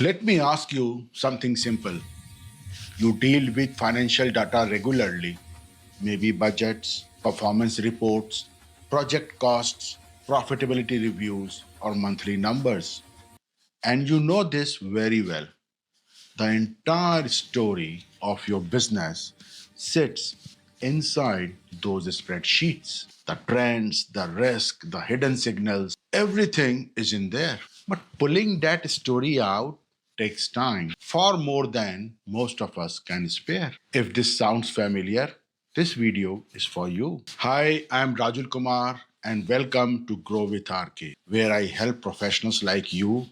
Let me ask you something simple. You deal with financial data regularly, maybe budgets, performance reports, project costs, profitability reviews, or monthly numbers. And you know this very well. The entire story of your business sits inside those spreadsheets. The trends, the risk, the hidden signals, everything is in there. But pulling that story out takes time, far more than most of us can spare. If this sounds familiar, this video is for you. Hi, I'm Rajul Kumar and welcome to Grow with RK, where I help professionals like you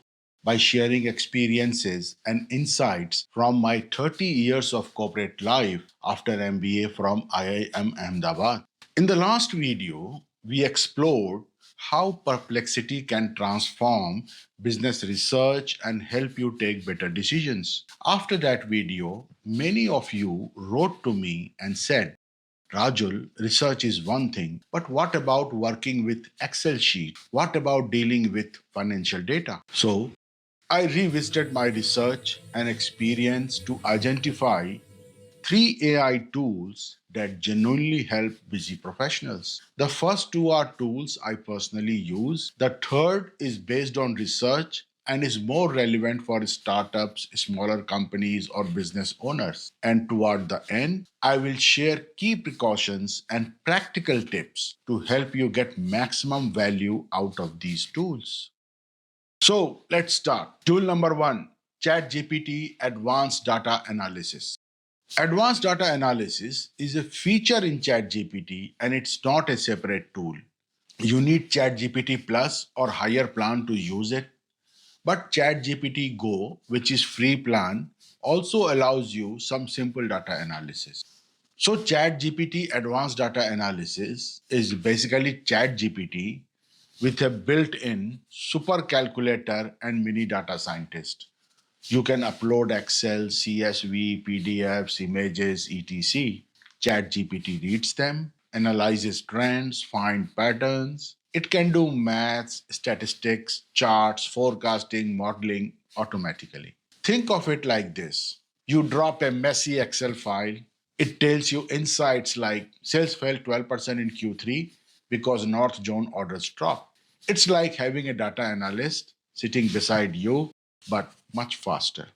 by sharing experiences and insights from my 30 years of corporate life after MBA from IIM Ahmedabad. In the last video, we explored how perplexity can transform business research and help you take better decisions. After that video, many of you wrote to me and said, Rajul, research is one thing, but what about working with Excel sheet? What about dealing with financial data? So I revisited my research and experience to identify three AI tools that genuinely help busy professionals. The first two are tools I personally use. The third is based on research and is more relevant for startups, smaller companies, or business owners. And toward the end, I will share key precautions and practical tips to help you get maximum value out of these tools. So let's start. Tool number one, ChatGPT Advanced Data Analysis. Advanced data analysis is a feature in ChatGPT and it's not a separate tool. You need ChatGPT Plus or higher plan to use it, but ChatGPT Go, which is free plan, also allows you some simple data analysis. So ChatGPT Advanced Data Analysis is basically ChatGPT with a built-in super calculator and mini data scientist. You can upload Excel, CSV, PDFs, images, etc. ChatGPT reads them, analyzes trends, find patterns. It can do maths, statistics, charts, forecasting, modeling automatically. Think of it like this. You drop a messy Excel file, it tells you insights like sales fell 12% in Q3 because North Zone orders dropped. It's like having a data analyst sitting beside you, but much faster.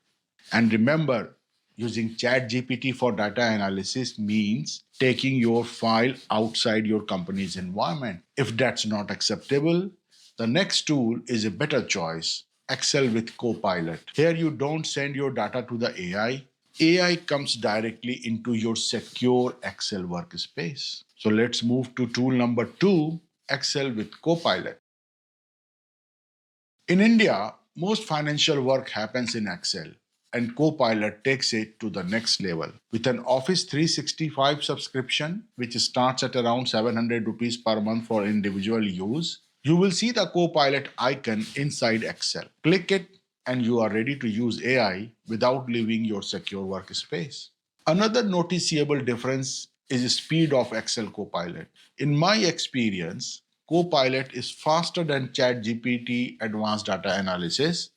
And remember, using ChatGPT for data analysis means taking your file outside your company's environment. If that's not acceptable, the next tool is a better choice, Excel with Copilot. Here you don't send your data to the AI. AI comes directly into your secure Excel workspace. So let's move to tool number two, Excel with Copilot. In India, most financial work happens in Excel, and Copilot takes it to the next level. With an Office 365 subscription, which starts at around 700 rupees per month for individual use, you will see the Copilot icon inside Excel. Click it, and you are ready to use AI without leaving your secure workspace. Another noticeable difference is the speed of Excel Copilot. In my experience, Copilot is faster than ChatGPT Advanced Data Analysis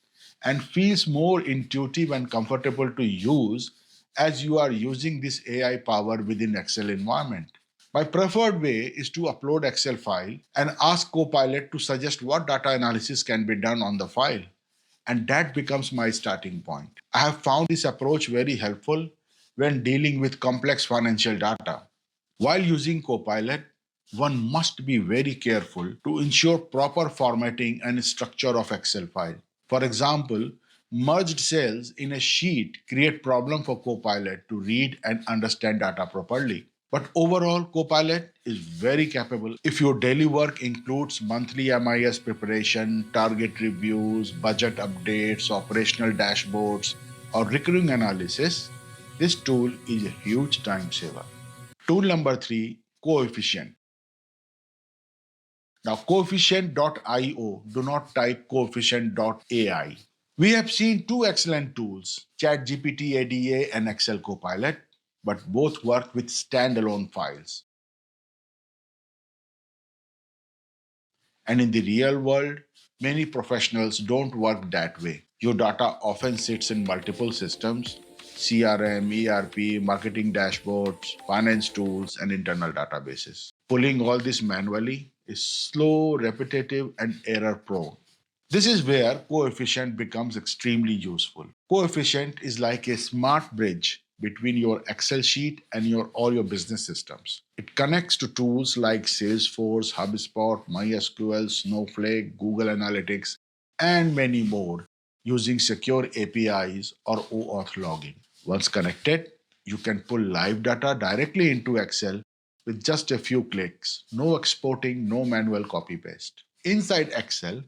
and feels more intuitive and comfortable to use as you are using this AI power within Excel environment. My preferred way is to upload Excel file and ask Copilot to suggest what data analysis can be done on the file. And that becomes my starting point. I have found this approach very helpful when dealing with complex financial data. While using Copilot, one must be very careful to ensure proper formatting and structure of Excel file. For example, merged cells in a sheet create problem for Copilot to read and understand data properly. But overall, Copilot is very capable. If your daily work includes monthly MIS preparation, target reviews, budget updates, operational dashboards, or recurring analysis, this tool is a huge time saver. Tool number three, Coefficient. Now, coefficient.io, do not type coefficient.ai. We have seen two excellent tools, ChatGPT ADA and Excel Copilot, but both work with standalone files. And in the real world, many professionals don't work that way. Your data often sits in multiple systems: CRM, ERP, marketing dashboards, finance tools, and internal databases. Pulling all this manually is slow, repetitive, and error prone. This is where coefficient becomes extremely useful. Coefficient is like a smart bridge between your Excel sheet and your all your business systems. It connects to tools like Salesforce, HubSpot, MySQL, Snowflake, Google Analytics, and many more using secure APIs or OAuth logging. Once connected, you can pull live data directly into Excel with just a few clicks. No exporting, no manual copy paste. Inside Excel,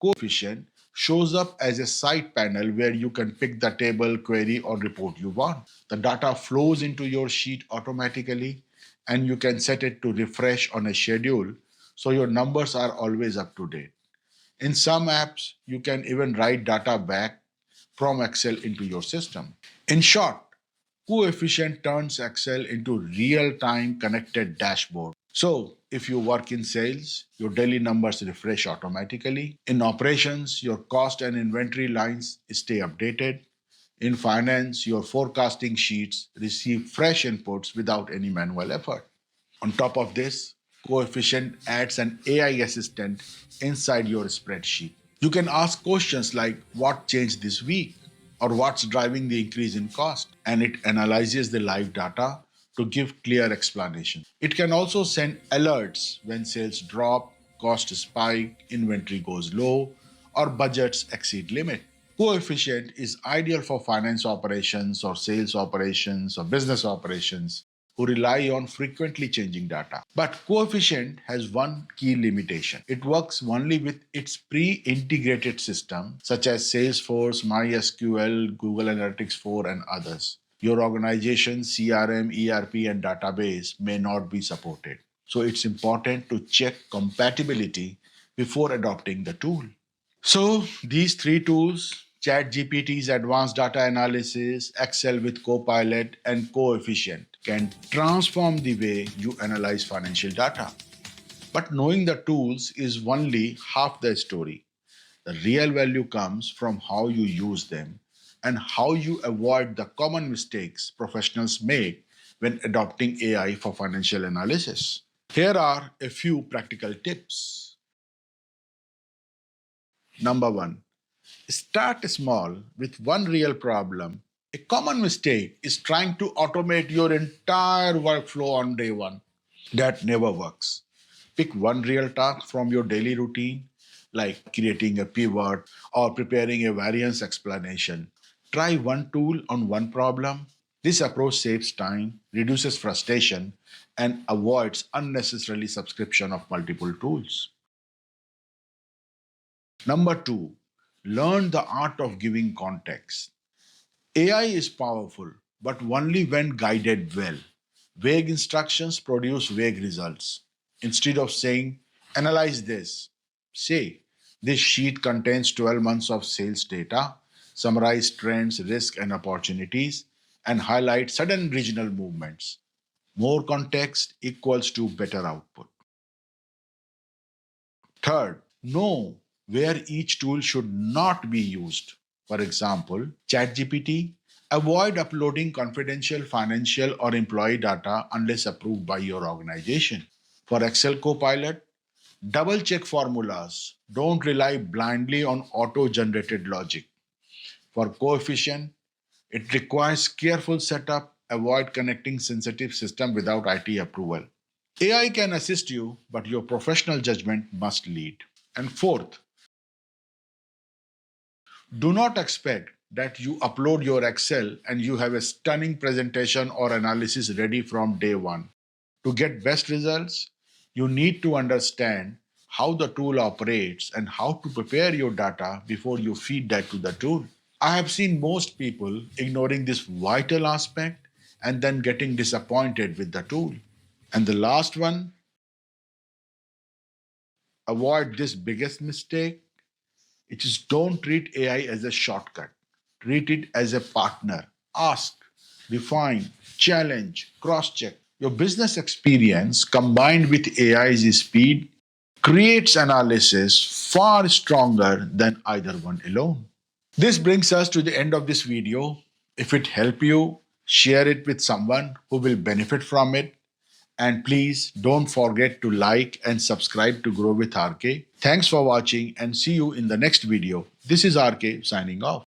coefficient shows up as a side panel where you can pick the table, query, or report you want. The data flows into your sheet automatically, and you can set it to refresh on a schedule so your numbers are always up to date. In some apps, you can even write data back from Excel into your system. In short, coefficient turns Excel into real-time connected dashboard. So, if you work in sales, your daily numbers refresh automatically. In operations, your cost and inventory lines stay updated. In finance, your forecasting sheets receive fresh inputs without any manual effort. On top of this, Coefficient adds an AI assistant inside your spreadsheet. You can ask questions like what changed this week or what's driving the increase in cost, and it analyzes the live data to give clear explanation. It can also send alerts when sales drop, cost spike, inventory goes low, or budgets exceed limit. Coefficient is ideal for finance operations or sales operations or business operations who rely on frequently changing data. But coefficient has one key limitation. It works only with its pre-integrated system such as Salesforce, MySQL, Google Analytics 4 and others. Your organization's CRM, ERP and database may not be supported. So it's important to check compatibility before adopting the tool. So these three tools, ChatGPT's advanced data analysis, Excel with Copilot, and Coefficient, can transform the way you analyze financial data. But knowing the tools is only half the story. The real value comes from how you use them and how you avoid the common mistakes professionals make when adopting AI for financial analysis. Here are a few practical tips. Number one, start small with one real problem. A common mistake is trying to automate your entire workflow on day one. That never works. Pick one real task from your daily routine, like creating a pivot or preparing a variance explanation. Try one tool on one problem. This approach saves time, reduces frustration, and avoids unnecessarily subscription of multiple tools. Number two, learn the art of giving context. AI is powerful, but only when guided well. Vague instructions produce vague results. Instead of saying, analyze this, say, this sheet contains 12 months of sales data, summarize trends, risks, and opportunities, and highlight sudden regional movements. More context equals to better output. Third, know where each tool should not be used. For example, ChatGPT, avoid uploading confidential financial or employee data unless approved by your organization. For Excel Copilot, double check formulas. Don't rely blindly on auto generated logic. For Coefficient, it requires careful setup. Avoid connecting sensitive system without IT approval. AI can assist you, but your professional judgment must lead. And fourth, do not expect that you upload your Excel and you have a stunning presentation or analysis ready from day one. To get best results, you need to understand how the tool operates and how to prepare your data before you feed that to the tool. I have seen most people ignoring this vital aspect and then getting disappointed with the tool. And the last one, avoid this biggest mistake. It is don't treat AI as a shortcut. Treat it as a partner. Ask, refine, challenge, cross check. Your business experience combined with AI's speed creates analysis far stronger than either one alone. This brings us to the end of this video. If it helped you, share it with someone who will benefit from it. And please don't forget to like and subscribe to Grow with RK. Thanks for watching and see you in the next video. This is RK signing off.